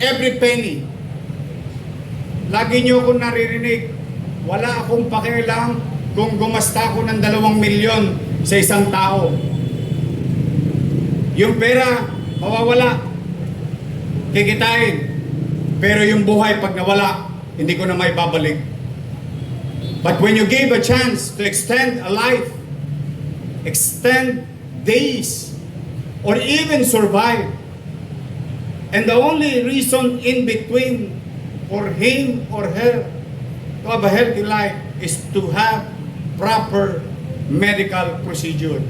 every penny. Lagi niyo akong naririnig, wala akong pakialam kung gumasta ako ng 2 milyon sa isang tao. Yung pera, mawawala, kikitain. Pero yung buhay, pag nawala, hindi ko na may babalik. But when you give a chance to extend a life, extend days, or even survive, and the only reason in between for him or her to have a healthy life is to have proper medical procedure,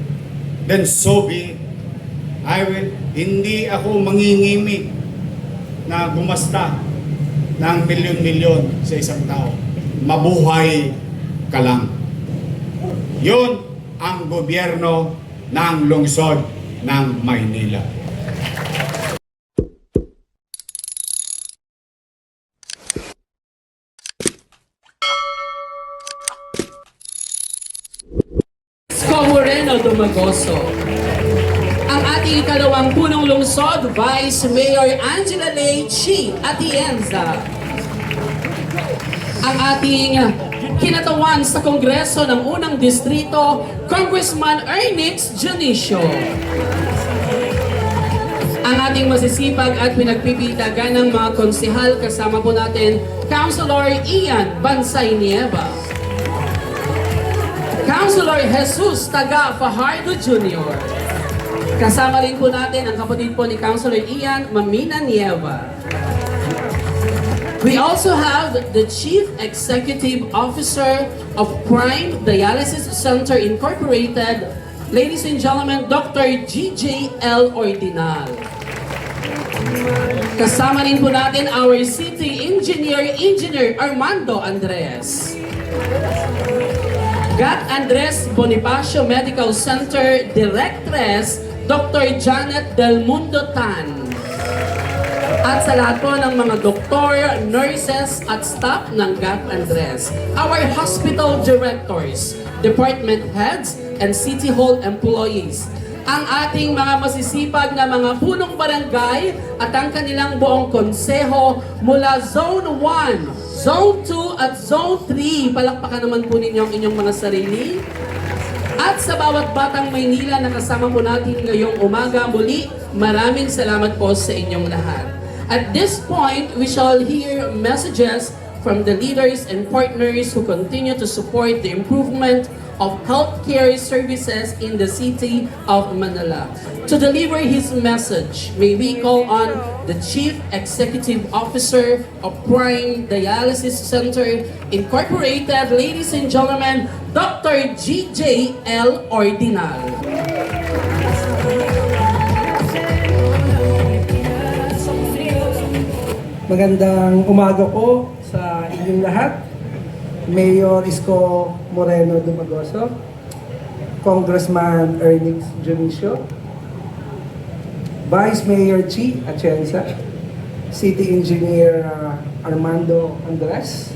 then so be it. Hindi ako mangingimik na gumasta ng milyon-milyon sa isang tao. Mabuhay ka lang. Yun ang gobyerno ng lungsod ng Maynila. Moreno Dumagoso. Ang ating ikalawang punong lungsod, Vice Mayor Angela Lei Chi Atienza. Ang ating kinatawan sa Kongreso ng unang distrito, Congressman Ernix Junicio. Ang ating masisipag at pinagpipitagan ng mga konsehal, kasama po natin, Councilor Ian Bansay Nieva. Councilor Jesus Taga Fajardo Jr. Kasama rin po natin ang kapatid po ni Councilor Ian, Mamina Nieva. We also have the Chief Executive Officer of Prime Dialysis Center Incorporated, ladies and gentlemen, Dr. G.J.L. Ordinal. Kasama rin po natin our City Engineer Armando Andres. Gat Andres Bonifacio Medical Center Directress, Dr. Janet Del Mundo Tan. At sa lahat po ng mga doktor, nurses at staff ng Gat Andres, our hospital directors, department heads, and city hall employees, ang ating mga masisipag na mga punong barangay at ang kanilang buong konseho mula Zone 1, Zone 2 at Zone 3. Palakpakan naman po ninyo ang inyong mga sarili. At sa bawat batang Maynila na kasama po natin ngayong umaga, muli maraming salamat po sa inyong lahat. At this point, we shall hear messages from the leaders and partners who continue to support the improvement of healthcare services in the city of Manila. To deliver his message, may we call on the Chief Executive Officer of Prime Dialysis Center Incorporated, ladies and gentlemen, Dr. G.J.L. Ordinal. Magandang umaga po sa inyong lahat. Mayor Isko Moreno Dumagoso, Congressman Ernix Junicio, Vice Mayor Chi Atienza, City Engineer Armando Andres,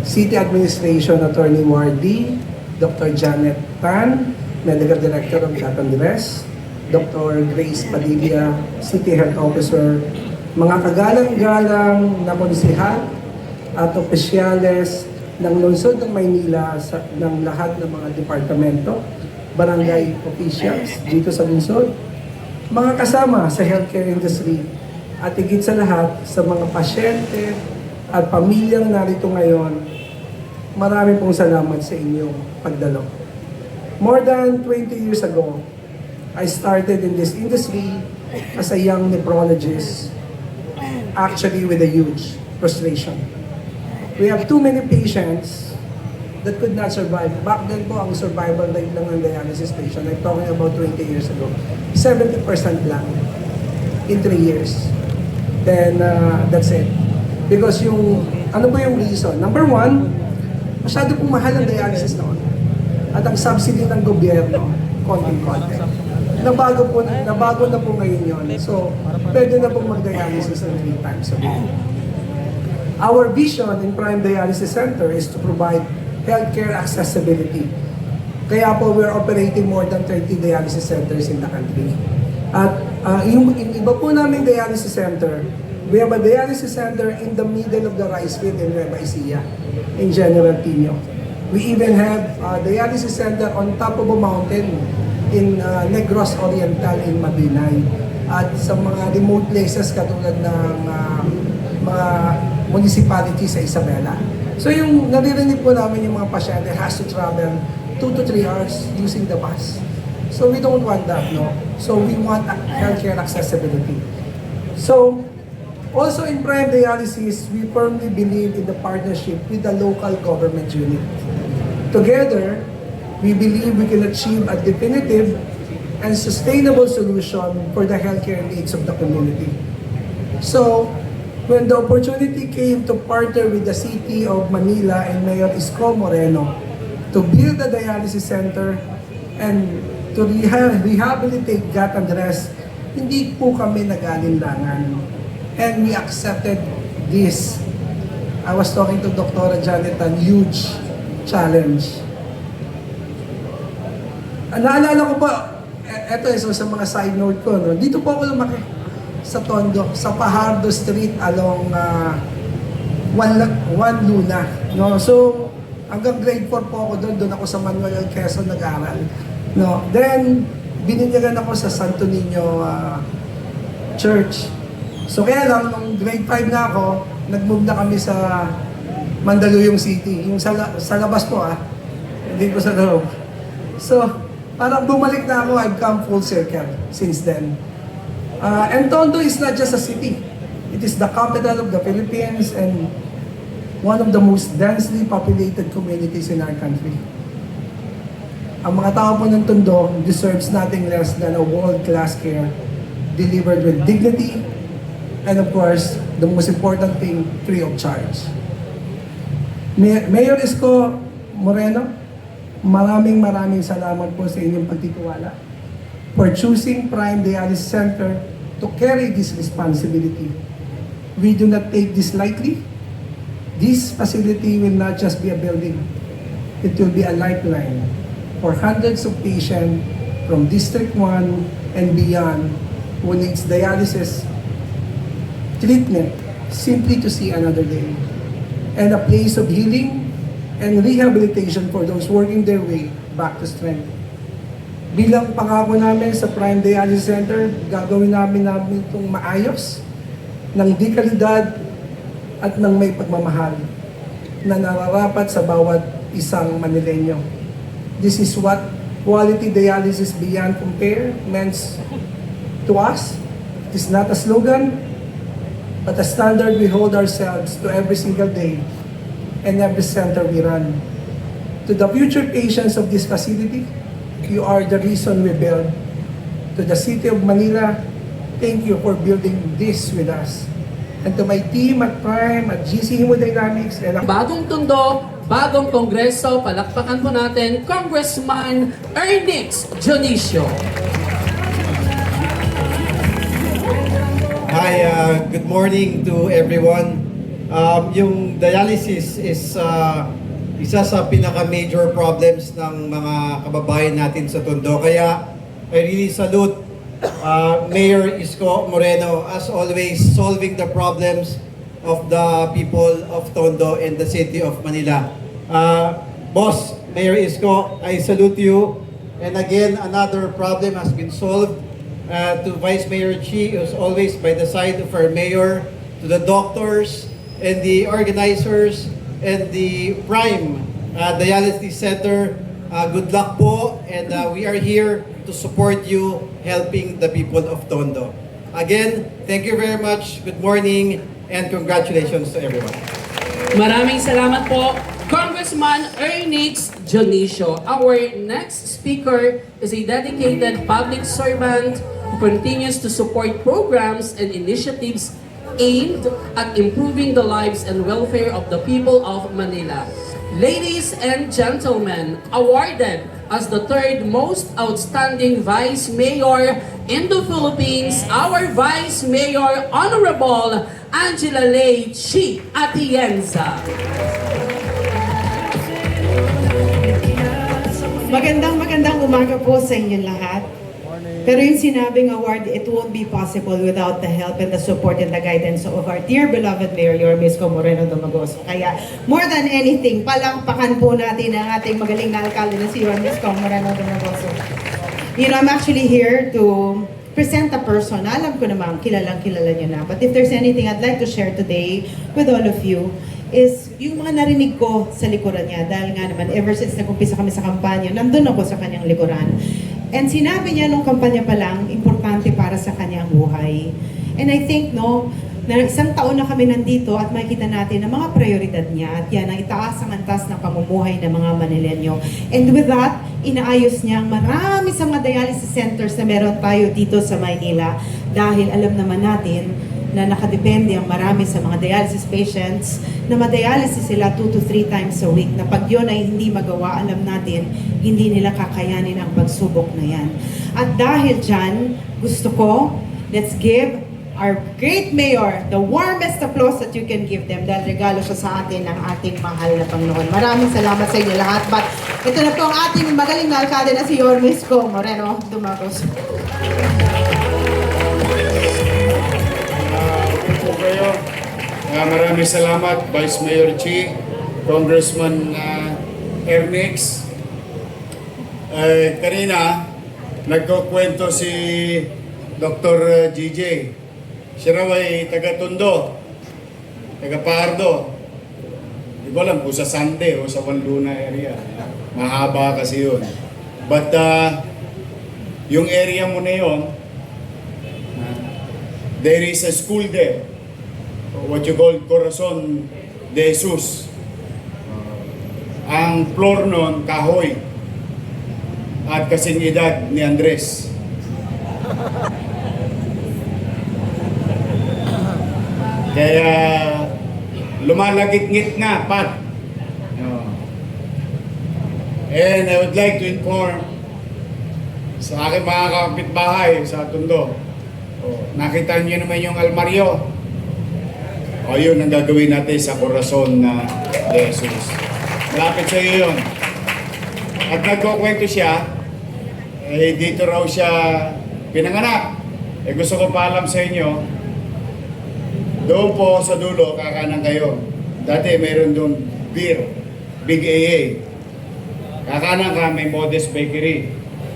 City Administration Attorney Wardy, Dr. Janet Tan, Medical Director of Gat Andres, Dr. Grace Padilla, City Health Officer, mga kagalang-galang na konsehal at opisyales ng lungsod ng Maynila ng lahat ng mga departamento, barangay officials dito sa lungsod, mga kasama sa healthcare industry, at higit sa lahat sa mga pasyente at pamilyang narito ngayon, marami pong salamat sa inyong pagdalo. More than 20 years ago, I started in this industry as a young nephrologist, actually with a huge frustration. We have too many patients that could not survive. Back then po, ang survival rate lang ng dialysis patient, I'm talking about 20 years ago, 70% lang in 3 years. Then, that's it. Because ano po yung reason? Number one, masyado pong mahal ang dialysis noon. At ang subsidy ng gobyerno, konting-konti. Nabago na po ngayon yun. So, pwede na pong mag-dialysis 3 times a week. Our vision in Prime Dialysis Center is to provide healthcare accessibility. Kaya po we're operating more than 30 dialysis centers in the country. At yung iba po namin dialysis center, we have a dialysis center in the middle of the rice field in Nueva Ecija, in General Tino. We even have a dialysis center on top of a mountain in Negros Oriental in Mabinay. At sa mga remote places katulad ng mga municipality sa Isabela. So yung naririnig po namin yung mga pasyente has to travel 2 to 3 hours using the bus. So we don't want that, no? So we want healthcare accessibility. So also in Prime Dialysis, we firmly believe in the partnership with the local government unit. Together, we believe we can achieve a definitive and sustainable solution for the healthcare needs of the community. So, when the opportunity came to partner with the City of Manila and Mayor Isko Moreno to build a dialysis center and to rehabilitate Gat Andres, hindi po kami nag-alinlangan. And we accepted this. I was talking to Dr. Janet, a huge challenge. Naalala ko pa, eto isa sa mga side note ko, no? Dito po ako lumaki sa Tondo, sa Pajardo Street along Juan Luna. No? So, hanggang grade 4 po ako doon ako sa Manuel Quezon nag-aral. No? Then, bininyagan ako sa Santo Niño Church. So, kaya lang, nung grade 5 na ako, nag-move na kami sa Mandaluyong City. Yung sa labas po, hindi po sa loob. So, parang bumalik na ako, I've come full circle since then. And Tondo is not just a city. It is the capital of the Philippines and one of the most densely populated communities in our country. Ang mga tao po ng Tondo deserves nothing less than a world-class care delivered with dignity and of course, the most important thing, free of charge. Mayor Isko Moreno, maraming salamat po sa inyong pagtitiwala for choosing Prime Dialysis Center to carry this responsibility. We do not take this lightly. This facility will not just be a building. It will be a lifeline for hundreds of patients from District 1 and beyond who needs dialysis treatment simply to see another day. And a place of healing and rehabilitation for those working their way back to strength. Bilang pangako namin sa Prime Dialysis Center, gagawin namin itong maayos, ng di kalidad at ng may pagmamahal na nararapat sa bawat isang Manileño. This is what quality dialysis beyond compare means to us. It is not a slogan, but a standard we hold ourselves to every single day and every center we run. To the future patients of this facility, you are the reason we build. To the City of Manila, thank you for building this with us. And to my team at Prime, at GC Hemodynamics, and Bagong Tondo, bagong Kongreso, palakpakan po natin Congressman Ernix Dionisio. Hi, good morning to everyone. Yung dialysis is isa sa pinaka-major problems ng mga kababayan natin sa Tondo. Kaya I really salute Mayor Isko Moreno as always solving the problems of the people of Tondo and the City of Manila. Boss, Mayor Isko, I salute you. And again, another problem has been solved. To Vice Mayor Chi, who's always by the side of our mayor, to the doctors and the organizers and the Prime Dialysis Center. Good luck po, and we are here to support you helping the people of Tondo. Again, thank you very much. Good morning and congratulations to everyone. Maraming salamat po, Congressman Ernix Dionisio. Our next speaker is a dedicated public servant who continues to support programs and initiatives aimed at improving the lives and welfare of the people of Manila. Ladies and gentlemen, awarded as the third most outstanding Vice Mayor in the Philippines, our Vice Mayor Honorable Angela Lei Chi Atienza. Magandang umaga po sa inyong lahat. Pero yung sinabing award, it won't be possible without the help and the support and the guidance of our dear beloved Mayor Yormisco Moreno Domagoso. Kaya more than anything, palakpakan po natin ang ating magaling na alkalde na si Yormisco Moreno Domagoso. You know, I'm actually here to present a person. Alam ko naman, kilalang-kilala niyo na. But if there's anything I'd like to share today with all of you, is yung mga narinig ko sa likuran niya. Dahil nga naman, ever since nag-umpisa kami sa kampanya, nandun ako sa kanyang likuran. And sinabi niya nung kampanya pa lang, importante para sa kanyang buhay. And I think, no, na isang taon na kami nandito at makikita natin ang mga prioridad niya at yan ang itaas ang antas ng pamumuhay ng mga Manileño. And with that, inaayos niya ang marami sa mga dialysis centers na meron tayo dito sa Maynila dahil alam naman natin na nakadepende ang marami sa mga dialysis patients na madialysis sila 2 to 3 times a week na pag yun ay hindi magawa, alam natin, hindi nila kakayanin ang pagsubok na yan. At dahil dyan, gusto ko, let's give our great mayor the warmest applause that you can give them dahil regalo siya sa atin ng ating mahal na Panginoon. Maraming salamat sa inyo lahat. But ito na po ang ating magaling na alkalde na si Yormisco Moreno Domagoso. Po kayo. Maraming salamat, Vice Mayor Chi, Congressman Ernix. Kanina, nagkukwento si Dr. GJ. Siya raw ay taga-Tondo, taga-Pardo. Hindi ko alam kung sa Sande o sa Wanluna area. Mahaba kasi yun. But yung area mo na yun, there is a school there, what you call Corazon de Jesus. Ang floor nun, kahoy. At kasing edad ni Andres. Kaya lumalagit-ngit na, Pat. And I would like to inform sa aking mga kapitbahay sa Tondo. Nakita niyo naman yung almaryo. O yun ang gagawin natin sa Corazon na Jesus. Malapit sa iyo yun. At nagkukwento siya, dito raw siya pinanganak. Gusto ko paalam sa inyo, doon po sa dulo, kakanan kayo. Dati mayroon doon beer, Big AA. Kakanan ka, may Modest Bakery.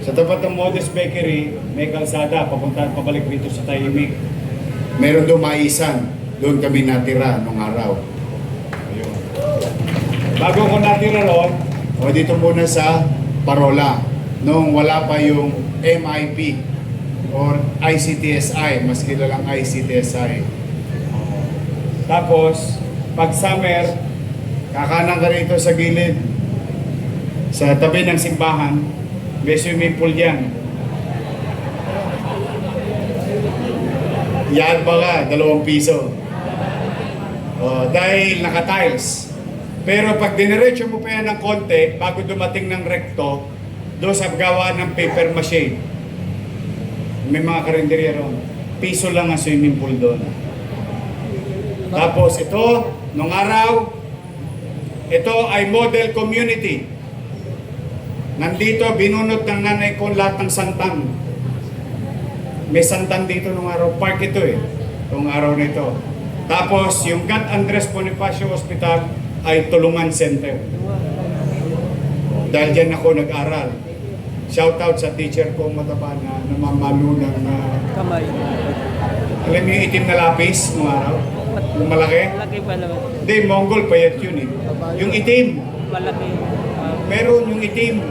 Sa tapat ng Modest Bakery, may kalsada, papunta pabalik rito sa Tahimik. Meron doon maisan. Doon kami natira nung araw. Ayun. Bago ko natira roon, dito muna sa Parola. Nung wala pa yung MIP or ICTSI, mas kilalang ICTSI. Tapos, pag summer, kakanan ka rito sa gilid. Sa tabi ng simbahan, may swimming pool yan. Yan ba ka? 2 piso. Dahil naka-tiles. Pero pag diniretso mo pa yan ng konti, bago dumating ng rekto, doon sa gawa ng paper mache. May mga karinderya ron. Piso lang ang swimming pool doon. Tapos ito, nung araw, ito ay model community. Nandito, binunot ng nanay ko lahat ng santan. May santan dito nung araw. Park ito itong araw na ito. Tapos, yung God Andres Bonifacio Hospital ay tulungan center. Dahil dyan ako nag-aral. Shoutout sa teacher ko mataba na namamalo ng Kamay. alam niyo yung itim na lapis nung araw? Yung malaki? Malaki pa naman. Hindi, Mongol payat yun Yung itim. Malaki. Meron yung itim.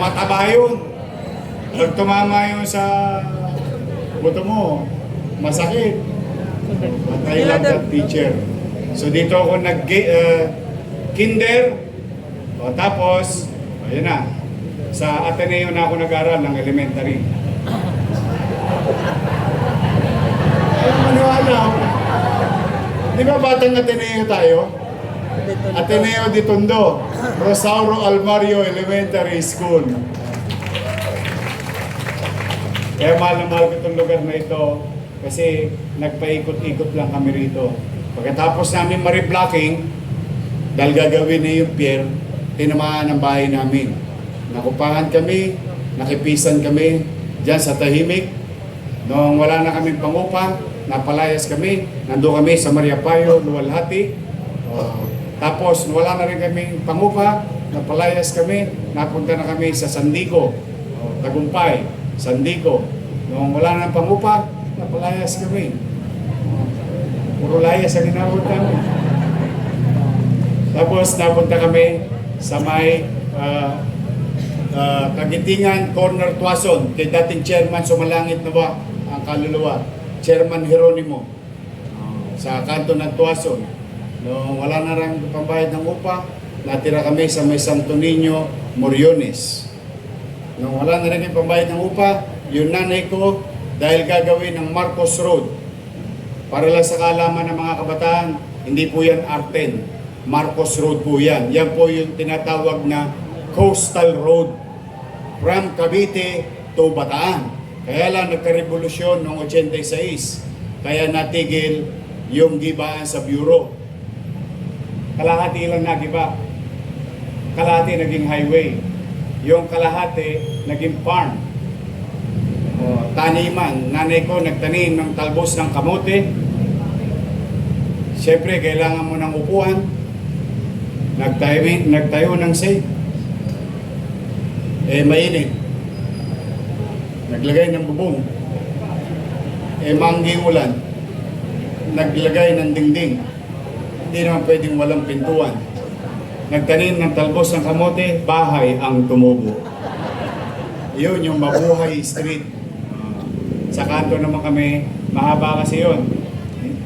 Mataba yun. Pag tumama yun sa buto mo, masakit. But I love that teacher. So dito ako nag-kinder. Tapos, ayun na. Sa Ateneo na ako nag-aral ng elementary. Maniwala ako. Di ba batang Ateneo tayo? Ateneo de Tondo, Rosauro Almario Elementary School. Kaya mahal na mahal ko itong lugar na ito kasi nagpaikot-ikot lang kami rito. Pagkatapos namin ma-reblocking, dahil gagawin na yung pier, tinamaan ang bahay namin. Nakupahan kami, nakipisan kami, Diyan sa tahimik. Noong wala na kaming pangupa, napalayas kami. Nandun kami sa Maria Payo, Luwalhati. Tapos wala na rin kaming pangupa, napalayas kami. Napunta na kami sa Sandico, Tagumpay, Sandico. Noong wala na pangupa, napalayas kami. Puro layas ang ginawag namin. Tapos napunta kami sa may Kagitingan, Corner, Tuason, kay dating chairman Sumalangit na ba ang kaluluwa, Chairman Jeronimo, sa kanto ng Tuason. No, wala na rin pambayad ng upa, natira kami sa may Santo Niño, Moriones. No, wala na rin pambayad ng upa, yung nanay ko, dahil gagawin ng Marcos Road. Para lang sa kaalaman ng mga kabataan, hindi po yan Arten, Marcos Road po yan. Yan po yung tinatawag na Coastal Road from Cavite to Bataan. Kaya lang nagka-revolusyon noong 86. Kaya natigil yung gibaan sa bureau. Kalahati lang nagiba. Kalahati naging highway. Yung kalahati naging farm. Taniman. Nanay ko nagtanim ng talbos ng kamote. Siyempre, kailangan mo ng upuan. Nagtayo ng safe. Mainit. Naglagay ng bubong. Mangging ulan. Naglagay ng dingding. Hindi naman pwedeng walang pintuan. Nagtanim ng talbos ng kamote, bahay ang tumubo. Yun yung Mabuhay Street. Sa kanto naman kami, mahaba kasi yun.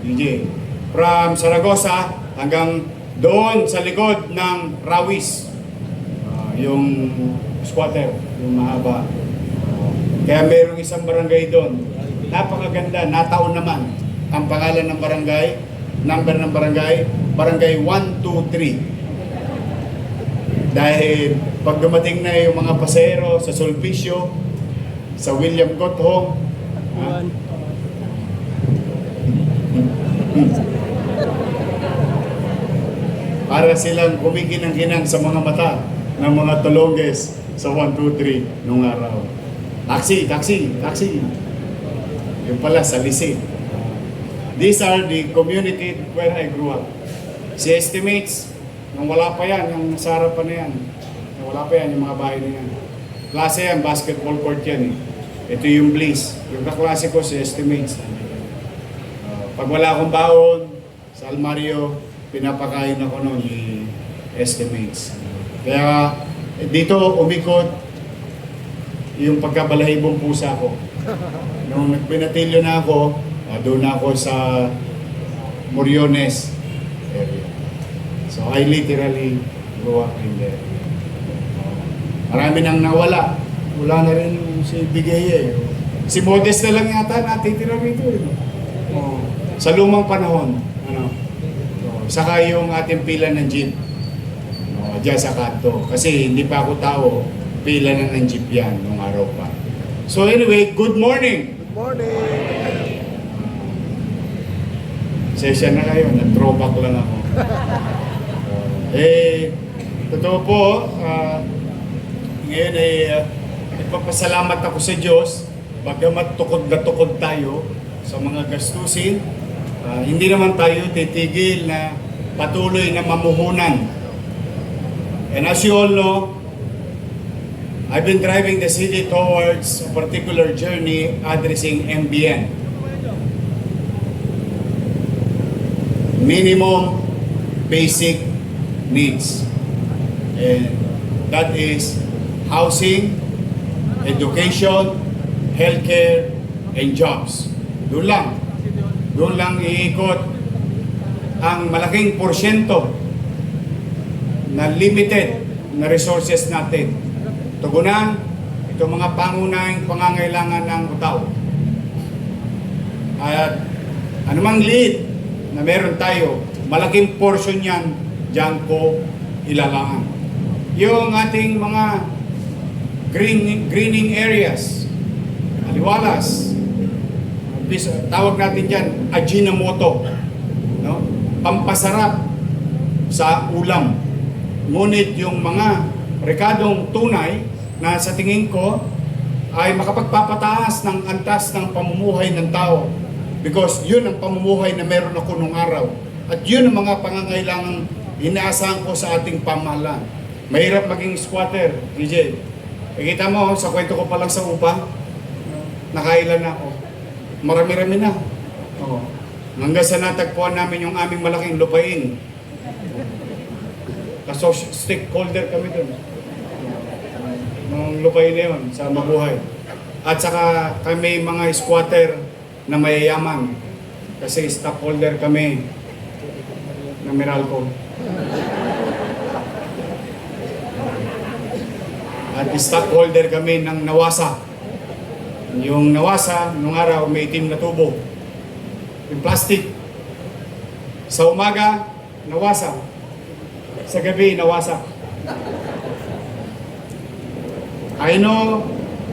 DJ. From Saragossa hanggang doon sa likod ng Rawis. Yung squatter, yung mahaba. Kaya mayroong isang barangay doon. Napakaganda, nataon naman. Ang pangalan ng barangay, number ng barangay, barangay 123. Dahil pag dumating na yung mga pasero sa Sulpicio, sa William Gotthong, para silang kumikinang-kinang sa mga mata ng mga tulongges sa 123 nung araw. Taxi, taxi, taxi. Yung pala sa Lisi. These are the community where I grew up. Si estimates, nung wala pa yan, yung nasa harapan na yan. Nung wala pa yan, yung mga bahay na yan. Klase yan, basketball court yan eh. Ito yung Bliss. Yung kaklase ko si estimates. Pag wala akong baon, sa Almario, pinapakain ako noon ni estimates. Kaya dito umikot yung pagkabalahibong pusa ko. Nung nagpinatilyo na ako, doon na ako sa Moriones area. So I literally grew up in there. Marami nang nawala. Wala na rin si Bigay. Si Modest na lang yata natitira rito. Sa lumang panahon. Saka yung ating pila ng jeep. Diyan sa kanto. Kasi hindi pa ako tao, pila na ng jeep yan nung araw pa. So anyway, good morning! Good morning! Session na kayo, nag-throwback lang ako. Totoo po, ngayon ay nagpapasalamat ako sa Diyos, bagamat tukod na tukod tayo sa mga gastusin, hindi naman tayo titigil na patuloy na mamuhunan. And as you all know, I've been driving the city towards a particular journey addressing MBN. Minimum basic needs. And that is housing, education, healthcare, and jobs. Doon lang. Doon lang iikot ang malaking porsyento na limited na resources natin. Tugunan itong mga pangunahing pangangailangan ng tao. At anumang liit na meron tayo, malaking portion yan, dyan ko ilalaan. Yung ating mga greening areas, aliwalas, tawag natin dyan, Ajinomoto, no? Pampasarap sa ulam. Ngunit yung mga rekadong tunay na sa tingin ko ay makapagpapataas ng antas ng pamumuhay ng tao. Because yun ang pamumuhay na meron ako nung araw. At yun ang mga pangangailangang inaasahan ko sa ating pamahalaan. Mahirap maging squatter, DJ. Nakita mo, sa kwento ko pa lang sa upa, nakailan na ako. Marami-rami na. Oo. Hanggang sa natagpuan namin yung aming malaking lupain. Kaso stakeholder kami dun. Nung lupain na yun, sa mabuhay. At saka kami mga squatter na mayayaman. Kasi stockholder kami ng Meralco. At stockholder kami ng Nawasa. Yung Nawasa, nung araw may itim na tubo. Yung plastic. Sa umaga, nawasa. Sa gabi, nawasa. I know,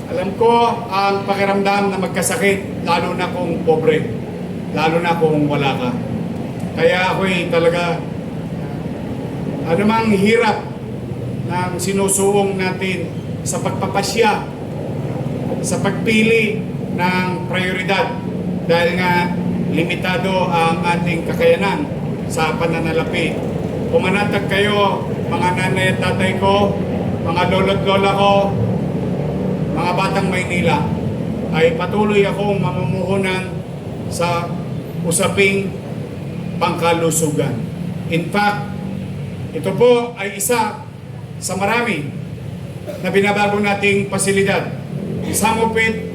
alam ko ang pakiramdam na magkasakit, lalo na kung pobre, lalo na kung wala ka. Kaya ako'y talaga, anumang hirap ng sinusuong natin sa pagpapasya, sa pagpili ng prioridad, dahil nga limitado ang ating kakayanan sa pananalapi. Pumanatag kayo, mga nanay at tatay ko, mga lolo't lola ko, mga batang Maynila, ay patuloy akong mamumuhunan sa usaping pangkalusugan. In fact, ito po ay isa sa marami na binabago nating pasilidad. Samupit,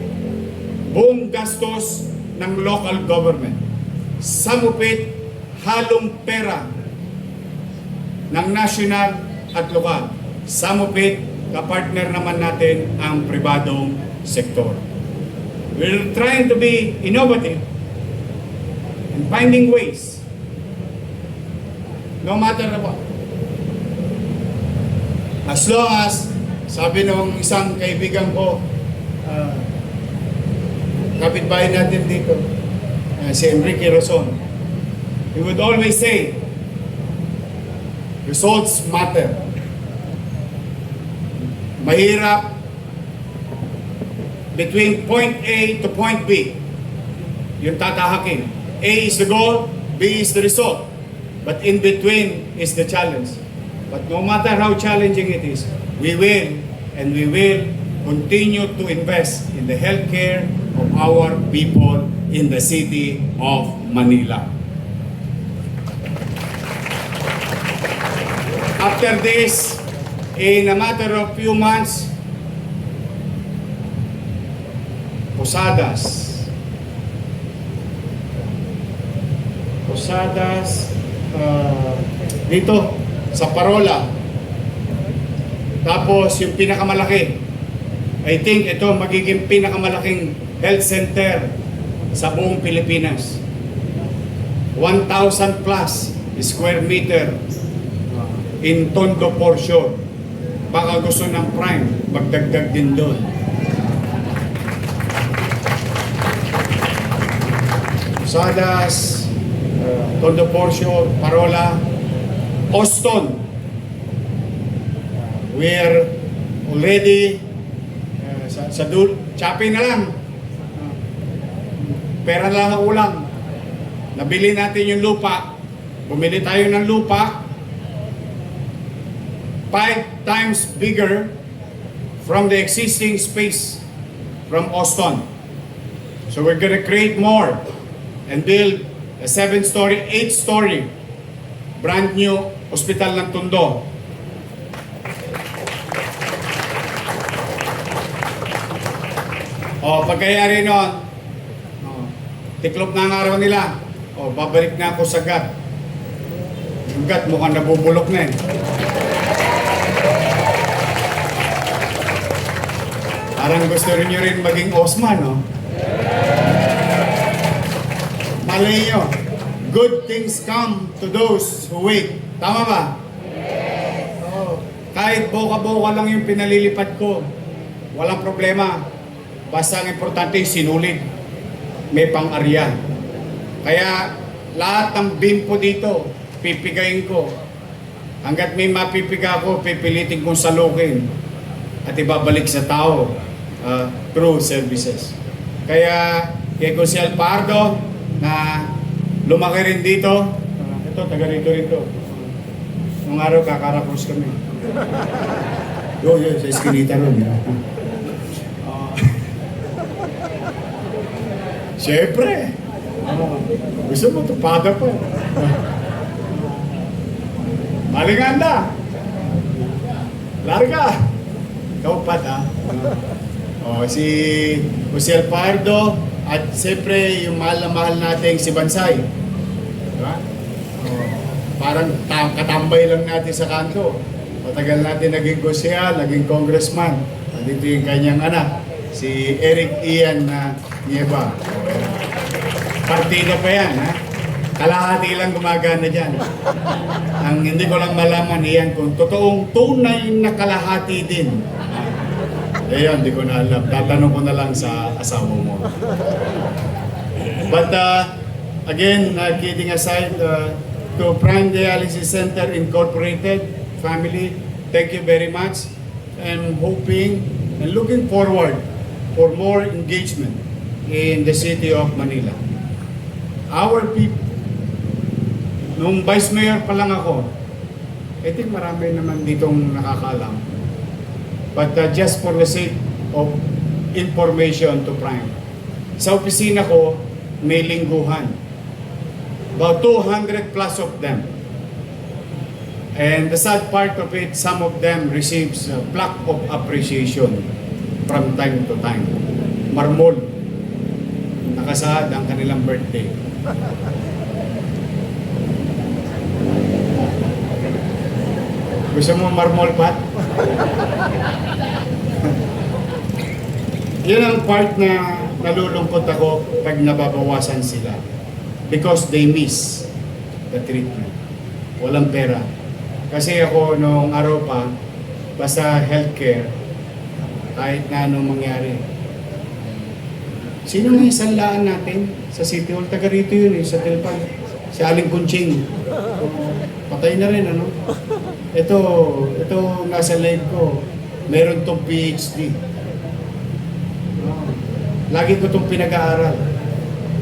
buong gastos ng local government. Samupit, halong pera ng national at lokal. Samupit, kapartner naman natin ang pribadong sektor. We're trying to be innovative and finding ways, no matter what. As long as, sabi ng isang kaibigan ko, kapitbahay natin dito, si Enrique Roson, he would always say, results matter. Mahirap between point A to point B, yung tatahakin. A is the goal, B is the result. But in between is the challenge. But no matter how challenging it is, we will continue to invest in the healthcare of our people in the city of Manila. After this, in a matter of few months, Posadas, dito sa Parola. Tapos yung pinakamalaki, I think ito magiging pinakamalaking health center sa buong Pilipinas. 1,000 plus square meter in Tondo portion. Baka gusto ng Prime, magdagdag din doon. Posadas, Tondo portion, Parola, Austin. We're already sa chopping na lang. Pera lang ang ulam. Nabili natin yung lupa. Bumili tayo ng lupa 5 times bigger from the existing space from Austin. So we're gonna create more and build a 7-story, 8-story brand new hospital ng Tondo. Pagkayari nun, tiklop na ang araw nila. Babalik na ako sa GAT. Yung GAT mukhang nabubulok na eh. Parang gusto rin nyo rin maging Osman, no? Malay nyo, good things come to those who wait. Tama ba? Yes. Kahit boka-boka lang yung pinalilipad ko, walang problema. Basta ang importante, sinulid. May pang-arya. Kaya lahat ng bimpo dito, pipigayin ko. Hanggat may mapipiga ko, pipilitin kong salukin at ibabalik sa tao. through services. Kaya kay Jose Pardo na lumaki rin dito, ito, taga rito. Nung araw, kakarakrus kami. Yun, sa eskinita ron. Siyempre. Gusto mo, tupada pa. Malinganda. Larga. Ikaw pa, ha? Si Jose Pardo at siyempre yung mahal na mahal nating si Bansay. Diba? Parang katambay lang natin sa kanto. Matagal natin naging gosyal, naging congressman. Dito yung kanyang anak, si Eric Ian na Nieva. Partida pa yan, ha? Kalahati lang gumagana dyan. Ang hindi ko lang malaman iyan kung totoong tunay na kalahati din. Ayun, hindi ko na alam. Tatanong ko na lang sa asawa mo. But again, kidding aside, to Prime Dialysis Center Incorporated family, thank you very much. I'm hoping and looking forward for more engagement in the city of Manila. Our people, nung Vice Mayor pa lang ako, I think marami naman ditong nakakaalam. But just for the sake of information to Prime, sa opisina ko, may lingguhan. About 200 plus of them. And the sad part of it, some of them receives a plaque of appreciation from time to time. Marmol. Nakasaad ang kanilang birthday. Gusto mo marmol, Pat? Yun ang part na nalulungkot ako pag nababawasan sila. Because they miss the treatment. Walang pera. Kasi ako nung araw pa, basta healthcare, kahit na anong mangyari. Sino nga isanlaan natin sa City Hall? Taga rito yun sa Telpan. Si Aling Kunching. Patay na rin, ano? Ito nasa live ko. Meron tong PhD. Lagi ko tong pinag-aaral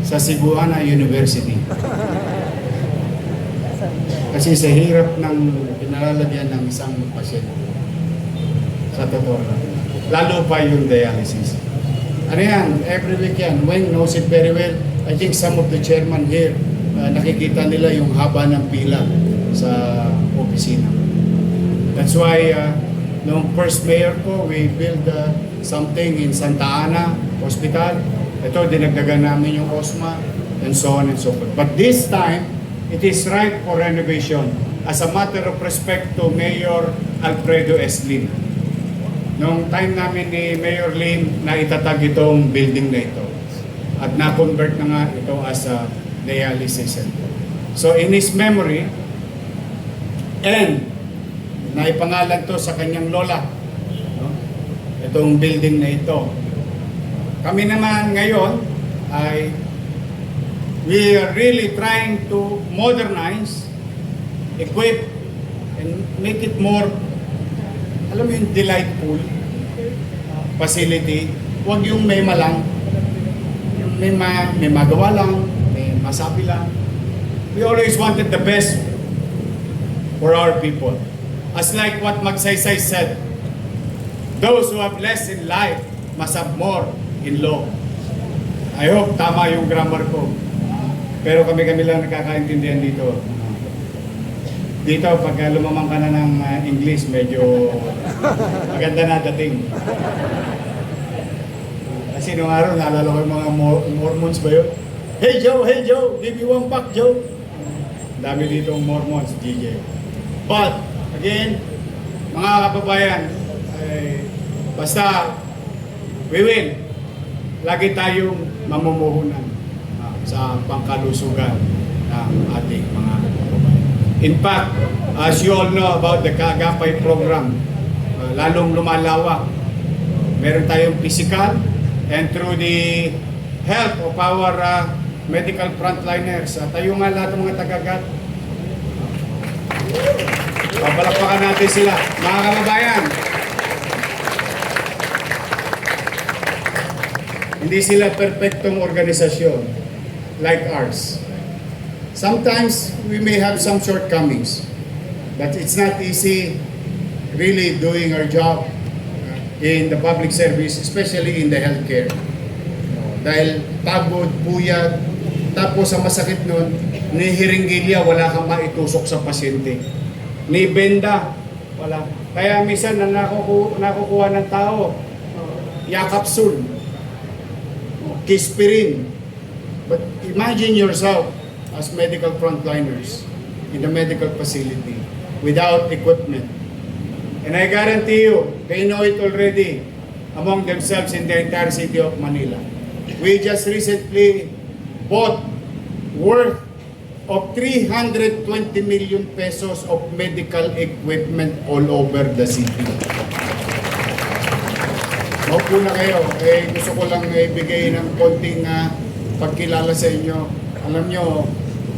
sa Cebuana University. Kasi sa hirap ng pinalalagyan ng isang pasyente. Sa totoo lang. Lalo pa yung dialysis. Ano yan? Every week yan. Wayne knows it very well. I think some of the chairman here, nakikita nila yung haba ng pila sa opisina. That's why, nung first mayor ko, we built something in Santa Ana Hospital. Ito, dinagdagan namin yung OSMA and so on and so forth. But this time, it is ripe for renovation as a matter of respect to Mayor Alfredo S. Lim. Noong time namin ni Mayor Lim na itatag itong building na ito at na-convert na nga ito as a dialysis center. So in his memory, and naipangalan to sa kanyang lola, no? Itong building na ito. Kami naman ngayon ay we are really trying to modernize, equip, and make it more, alam mo yung delightful facility. Huwag yung may malang, yung may magawa lang, may masabi lang. We always wanted the best for our people. As like what Magsaysay said, those who have less in life must have more in law. I hope tama yung grammar ko. Pero kami lang nakakaintindihan dito. Dito, pag lumamang ka na ng English, medyo maganda na dating. Kasi nung araw, naalala ko yung mga Mormons ba yun? Hey Joe, give me one pack, Joe. Dami dito Mormons, DJ. But, again, mga kababayan, basta, we will. Lagi tayong mamumuhunan sa pangkalusugan ng ating mga kababayan. In fact, as you all know about the Kaagapay program, lalong lumalawak. Meron tayong physical and through the help of our medical frontliners. Tayo nga lahat ng mga tagagat. Papalakpakan natin sila. Mga kababayan, Hindi sila perfectong organisasyon like ours. Sometimes we may have some shortcomings, but it's not easy really doing our job in the public service, especially in the healthcare. Dahil pagod, puyat, tapos ang masakit nun, ni hiringgilya, wala kang maitusok sa pasyente. Ni benda, wala. Kaya minsan na nakukuha ng tao, yakapsul, kispirin. But imagine yourself as medical frontliners in the medical facility without equipment. And I guarantee you, they know it already among themselves in the entire city of Manila. We just recently bought worth of 320 million pesos of medical equipment all over the city. Maupo na kayo. Gusto ko lang ibigay ng konting pagkilala sa inyo. Alam nyo,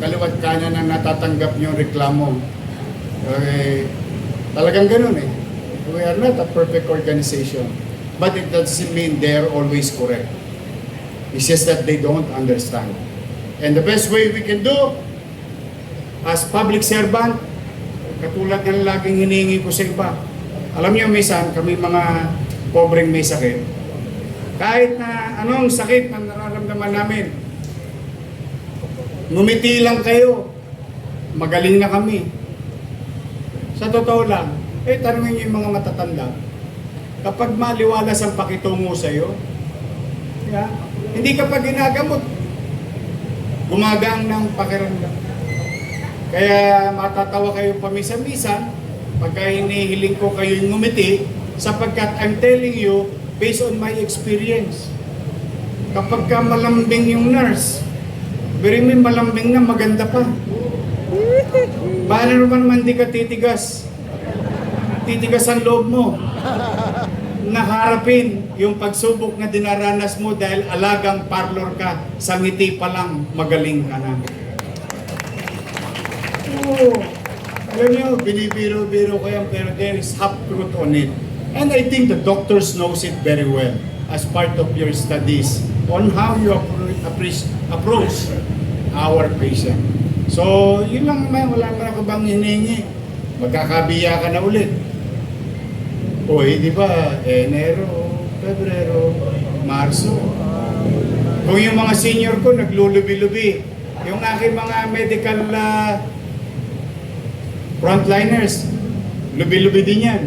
kaliwat kanan na natatanggap nyo reklamo. Talagang ganun eh. We are not a perfect organization. But it doesn't mean they're always correct. It's just that they don't understand. And the best way we can do, as public servant, katulad ng laging hinihingi ko sa iba. Alam niyo, minsan, kami mga pobreng may sakit. Kahit na anong sakit na nararamdaman namin, ngumiti lang kayo, magaling na kami. Sa totoo lang, tanungin niyo yung mga matatanda, kapag maliwalas ang pakitungo sa'yo, hindi ka pa ginagamot, gumagaan ng pakiramdam. Kaya matatawa kayo pamisa-misan pagka hinihiling ko kayo yung ngumiti, sapagkat I'm telling you, based on my experience, kapag ka malambing yung nurse, very may malambing na, maganda pa. Paano naman di ka titigas? Titigas ang loob mo. Naharapin yung pagsubok na dinaranas mo dahil alagang parlor ka, sa ngiti pa lang, magaling ka na. Oo. Alam nyo, binibiro-biro ko yan, pero there is half truth on it. And I think the doctors knows it very well as part of your studies on how you approach our patient. So, yun lang naman, wala pa ako bang hinihingi. Magkakabiya ka na ulit. Di ba, Enero, Pebrero, Marso. Kung yung mga senior ko naglulubi-lubi, yung aking mga medical frontliners, lubi-lubi din yan.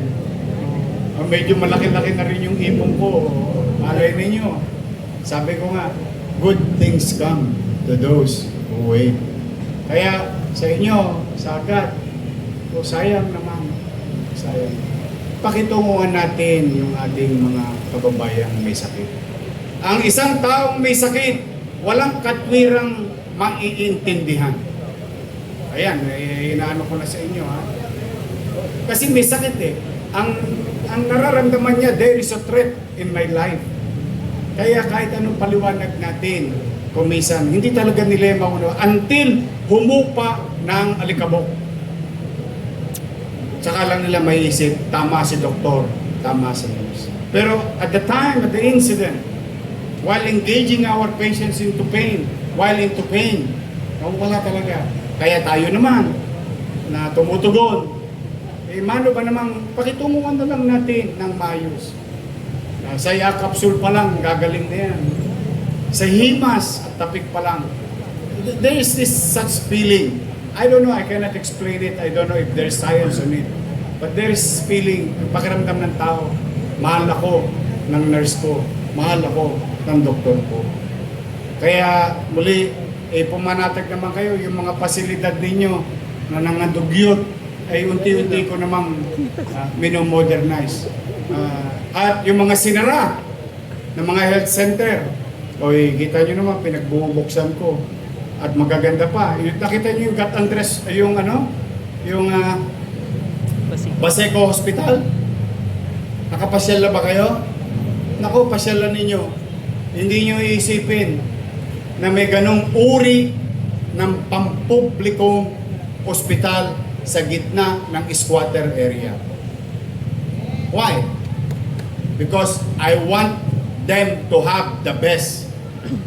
Medyo malaki-laki na rin yung ipon ko. Malay ninyo. Sabi ko nga, good things come to those who wait. Kaya sa inyo, sa agad, sayang naman. Sayang. Pakitunguhan natin yung ating mga kababayang may sakit. Ang isang taong may sakit, walang katwirang maiintindihan. Ayan, inaano ko na sa inyo ha. Kasi may sakit eh. Ang nararamdaman niya, there is a threat in my life. Kaya kahit anong paliwanag natin, kumisan, hindi talaga nila maunawa until humupa ng alikabok. Tsaka lang nila maiisip, tama si doktor, tama si nurse. Pero at the time, at the incident, while engaging our patients into pain, wala talaga. Kaya tayo naman, na tumutugon, mano ba namang pakitunguhan na lang natin ng mayos. Sa yakapsul pa lang, gagaling na yan. Sa himas at tapik pa lang. There is this such feeling. I don't know, I cannot explain it. I don't know if there's science on it. But there is feeling, pakiramdam ng tao, mahal ako ng nurse ko, mahal ako ng doktor ko. Kaya muli, pumanatag naman kayo, yung mga pasilidad ninyo na nangadugyot, ay unti-unti ko namang minomodernize. At yung mga sinara ng mga health center, kita nyo naman, pinagbubuksan ko. At magaganda pa. Nakita nyo yung Gat Andres, yung Baseco Hospital? Nakapasyal na ba kayo? Naku, pasyalan ninyo. Hindi nyo iisipin na may ganong uri ng pampublikong ospital sa gitna ng squatter area. Why? Because I want them to have the best.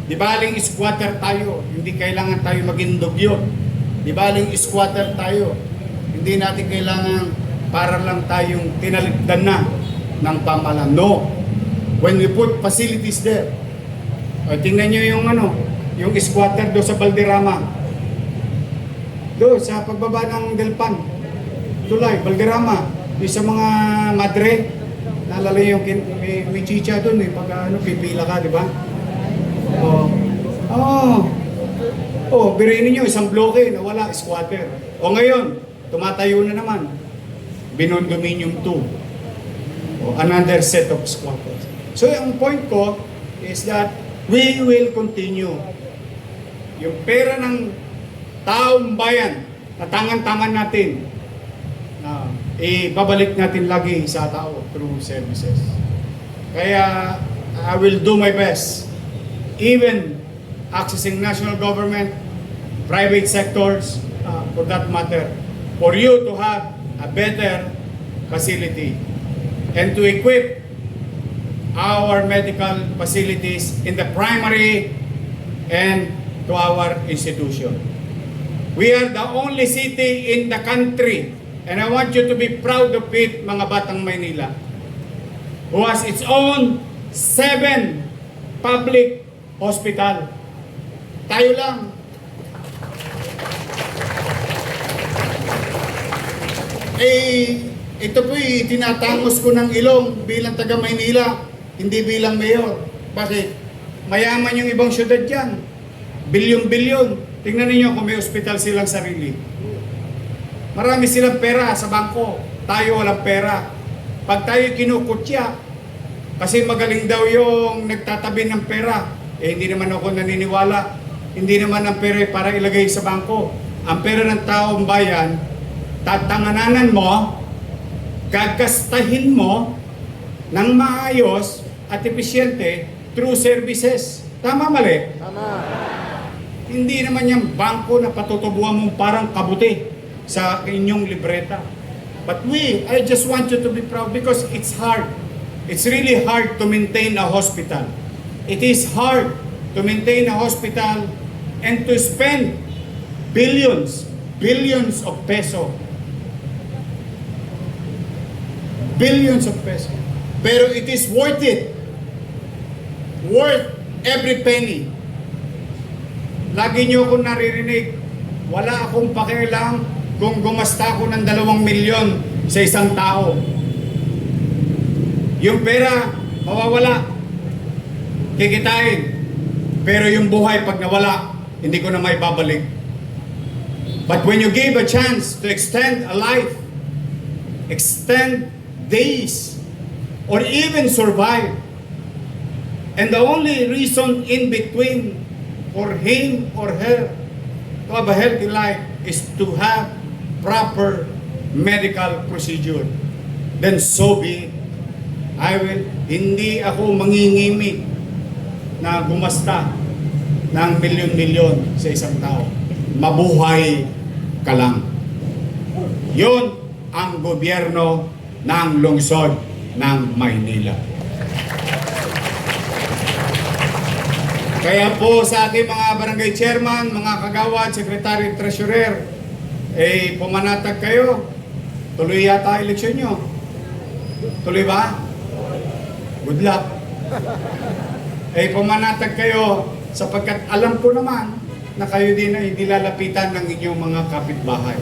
Di baling squatter tayo, hindi kailangan tayo maging dugyot. Di baling squatter tayo, hindi natin kailangan para lang tayong tinalikdan na ng pamahalaan. No. When we put facilities there, tingnan nyo yung squatter do sa Valderrama. Do sa pagbaba ng Delpan. Tulay, Valderrama. Yung sa mga madre, naalala yung may chicha doon pag pipila ka, di ba? Birayin ninyo, isang bloke na wala, squatter. O ngayon, tumatayo na naman. Binondominium 2. Another set of squatters. So, ang point ko is that we will continue. Yung pera ng taong bayan na tangan-tangan natin, ibabalik natin lagi sa tao through services. Kaya, I will do my best. Even accessing national government, private sectors, for that matter, for you to have a better facility and to equip our medical facilities in the primary and to our institution. We are the only city in the country, and I want you to be proud of it, mga Batang Maynila, who has its own 7 public hospital. Tayo lang. Ito po'y tinatangos ko ng ilong bilang taga Maynila, hindi bilang mayor. Bakit? Mayaman yung ibang syudad dyan. Bilyon-bilyon. Tingnan niyo kung may ospital silang sarili. Marami silang pera sa bangko. Tayo walang pera. Pag tayo kinukutya, kasi magaling daw yung nagtatabi ng pera, hindi naman ako naniniwala. Hindi naman ang pera para ilagay sa bangko. Ang pera ng taong bayan, tatangananan mo, gagastahin mo ng maayos at epesyente through services. Tama, mali? Tama. Hindi naman yung bangko na patutubuan mong parang kabuti sa inyong libreta. But I just want you to be proud because it's hard. It's really hard to maintain a hospital. It is hard to maintain a hospital and to spend billions of peso. Billions of peso. Pero it is worth it. Worth every penny. Lagi niyo akong naririnig, wala akong pakialam kung gumasta ako ng 2 milyon sa isang tao. Yung pera, mawawala. Kikitain. Pero yung buhay pag nawala, hindi ko na may babalik. But when you give a chance to extend a life, extend days, or even survive, and the only reason in between for him or her to have a healthy life is to have proper medical procedure, then so be it. Hindi ako mangingimik na gumasta ng milyon-milyon sa isang tao. Mabuhay ka lang. Yun ang gobyerno ng lungsod ng Maynila. Kaya po sa ating mga barangay chairman, mga kagawad, secretary, treasurer, pumanatag kayo. Tuloy yata eleksyon nyo. Tuloy ba? Good luck. Pumanatag kayo sapagkat alam ko naman na kayo din ay dilalapitan ng inyong mga kapitbahay.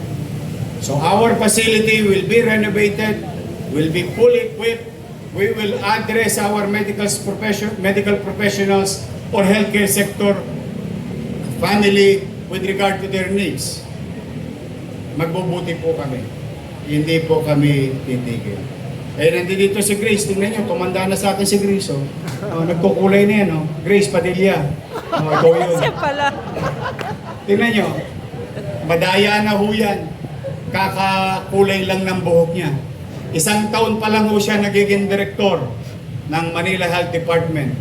So our facility will be renovated, will be fully equipped. We will address our medical professionals or healthcare sector family with regard to their needs. Magbubuti po kami. Hindi po kami titigil. Nandito si Grace. Tingnan nyo, tumanda na sa akin si Grace. Nagkukulay na yan. Grace Padilla. Ikaw yun. Tingnan nyo. Madaya na ho yan. Kakakulay lang ng buhok niya. 1 taon pa lang ho siya nagiging direktor ng Manila Health Department.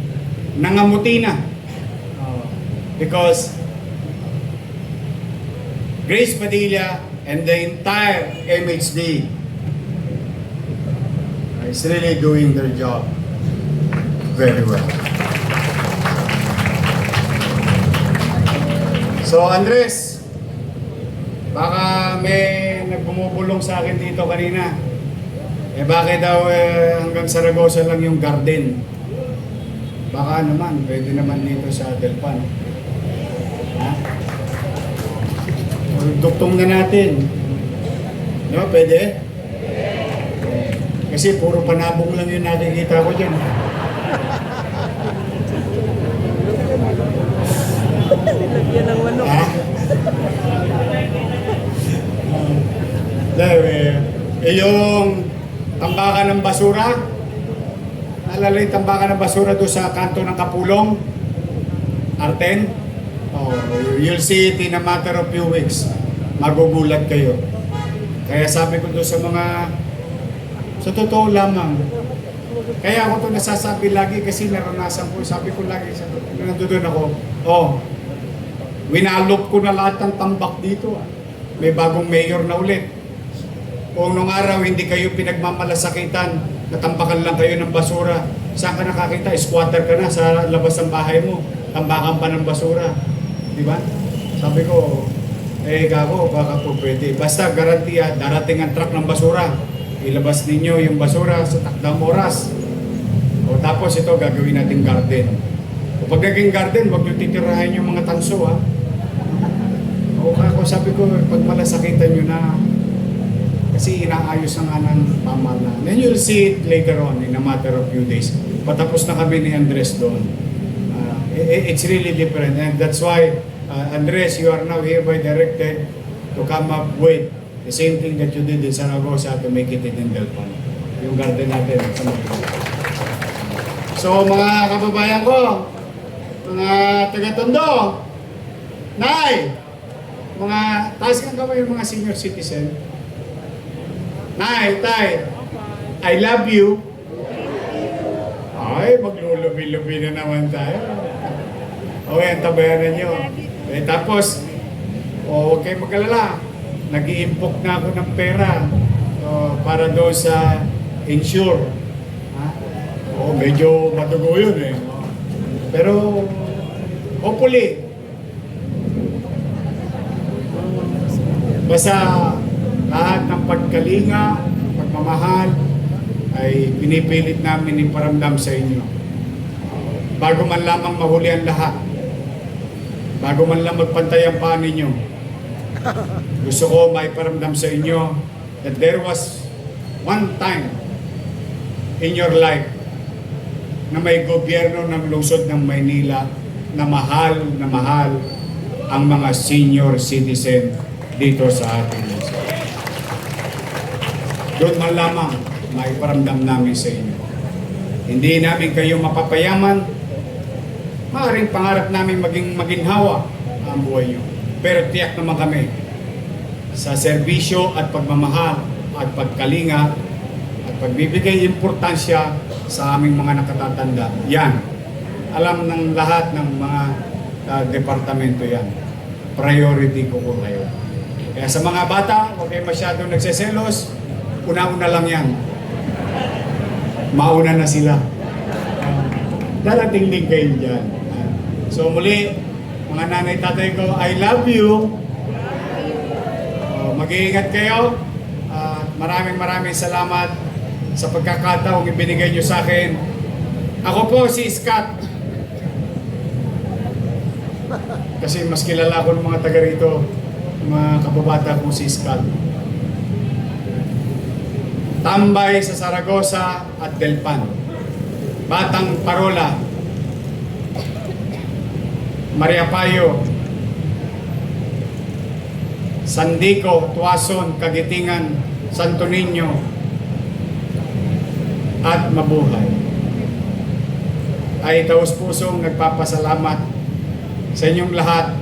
Nangamuti na. Because Grace Padilla and the entire MHD is really doing their job very well. So Andres, baka may nagbumubulong sa akin dito kanina. Bakit daw hanggang Saragosa lang yung garden? Baka naman, pwede naman dito sa Delpan. Ha? Duktong na natin. No, pwede? Kasi puro panabong lang yung nakikita ko dyan. Ha? Yung tambakan ng basura, naalala yung tambakan ng basura doon sa kanto ng Kapulong, Arten? Oh, you'll see it in a matter of few weeks. Magugulat kayo. Kaya sabi ko doon sa mga, sa totoo lamang, kaya ako to nasasabi lagi kasi naranasan ko, sabi ko lagi, nandun ako, winalop ko na lahat ng tambak dito. May bagong mayor na ulit. Kung nung araw hindi kayo pinagmamalasakitan, natambakan lang kayo ng basura, saan ka nakakita? Squatter ka na sa labas ng bahay mo, tambakan pa ng basura. Di ba? Sabi ko, kako, baka po pwede. Basta garantiya, darating ang truck ng basura. Ilabas ninyo yung basura sa takdang oras. O tapos ito, gagawin natin garden. O pag naging garden, wag nyo titirahin yung mga tanso, ha? O kako, sabi ko, pag malasakitan nyo na, kasi inaayos na nga ng pamahalaan. Then you'll see it later on in a matter of few days. Patapos na kami ni Andres doon. It's really different, and that's why, Andres, you are now hereby directed to come up with the same thing that you did in Saragosa to make it in Delpan. Yung garden natin. So mga kababayan ko, mga taga-Tondo, Nay, mga taas kang kamay yung mga senior citizen. Nay, Tay, I love you. Ay, maglulubi-lubi na naman tayo. Okay, tabayanan nyo. Tapos, huwag kayo mag-alala. Nag-i-impok na ako ng pera para doon sa insure. Medyo madugo yun eh. Pero, hopefully, basta lahat ng pagkalinga, pagmamahal, ay pinipilit namin iparamdam sa inyo. Bago man lamang mahuli ang lahat, bago man lang magpantay ang paa ninyo, gusto ko maiparamdam sa inyo that there was one time in your life na may gobyerno ng lungsod ng Maynila na mahal ang mga senior citizen dito sa ating lungsod. Doon man lamang maiparamdam namin sa inyo. Hindi namin kayo mapapayaman. Maaaring pangarap namin maging maginhawa ang buhay nyo. Pero tiyak naman kami sa serbisyo at pagmamahal at pagkalinga at pagbibigay importansya sa aming mga nakatatanda. Yan. Alam ng lahat ng mga departamento yan. Priority ko kayo. Kaya sa mga bata, huwag kayo masyadong nagseselos. Una-una lang yan. Mauna na sila. Darating din kayo dyan. So muli, mga nanay tatay ko, I love you. Mag-iingat kayo. Maraming salamat sa pagkakataong ibinigay nyo sa akin. Ako po si Scott. Kasi mas kilala ko ng mga taga rito, mga kababata kong si Scott. Tambay sa Saragosa at Delpan. Batang Parola. Mariapayo. Sandico, Tuason, Kagitingan, Santo Niño, at mabuhay. Ay taus-pusong nagpapasalamat sa inyong lahat,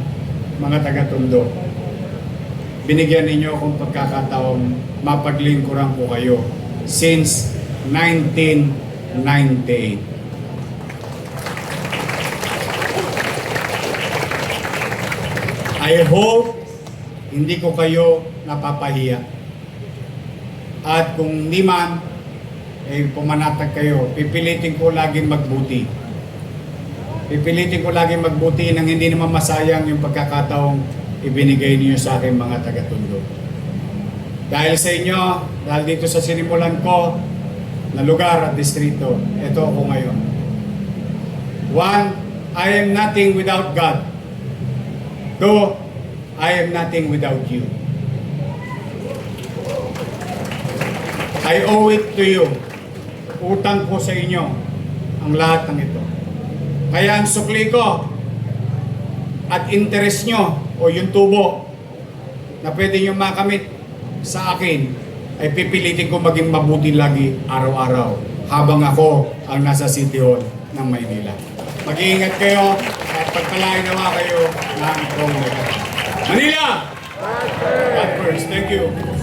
mga taga-Tondo. Binigyan ninyo akong pagkakataong mapaglingkuran ko kayo since 1998. I hope hindi ko kayo napapahiya. At kung di man, pumanatag kayo. Pipilitin ko laging magbuti. Pipilitin ko laging magbuti nang hindi naman masayang yung pagkakataong ibinigay niyo sa akin mga taga-Tondo. Dahil sa inyo, dahil dito sa sinimulan ko na lugar at distrito, ito ako ngayon. One, I am nothing without God. Two, I am nothing without you. I owe it to you. Utang ko sa inyo ang lahat ng ito. Kaya ang sukli ko at interest nyo o yung tubo na pwede nyo makamit sa akin ay pipilitin ko maging mabuti lagi araw-araw habang ako ang nasa City Hall ng Maynila. Mag-iingat kayo at pagpalain nawa kayo ng buong Manila! God first. Thank you.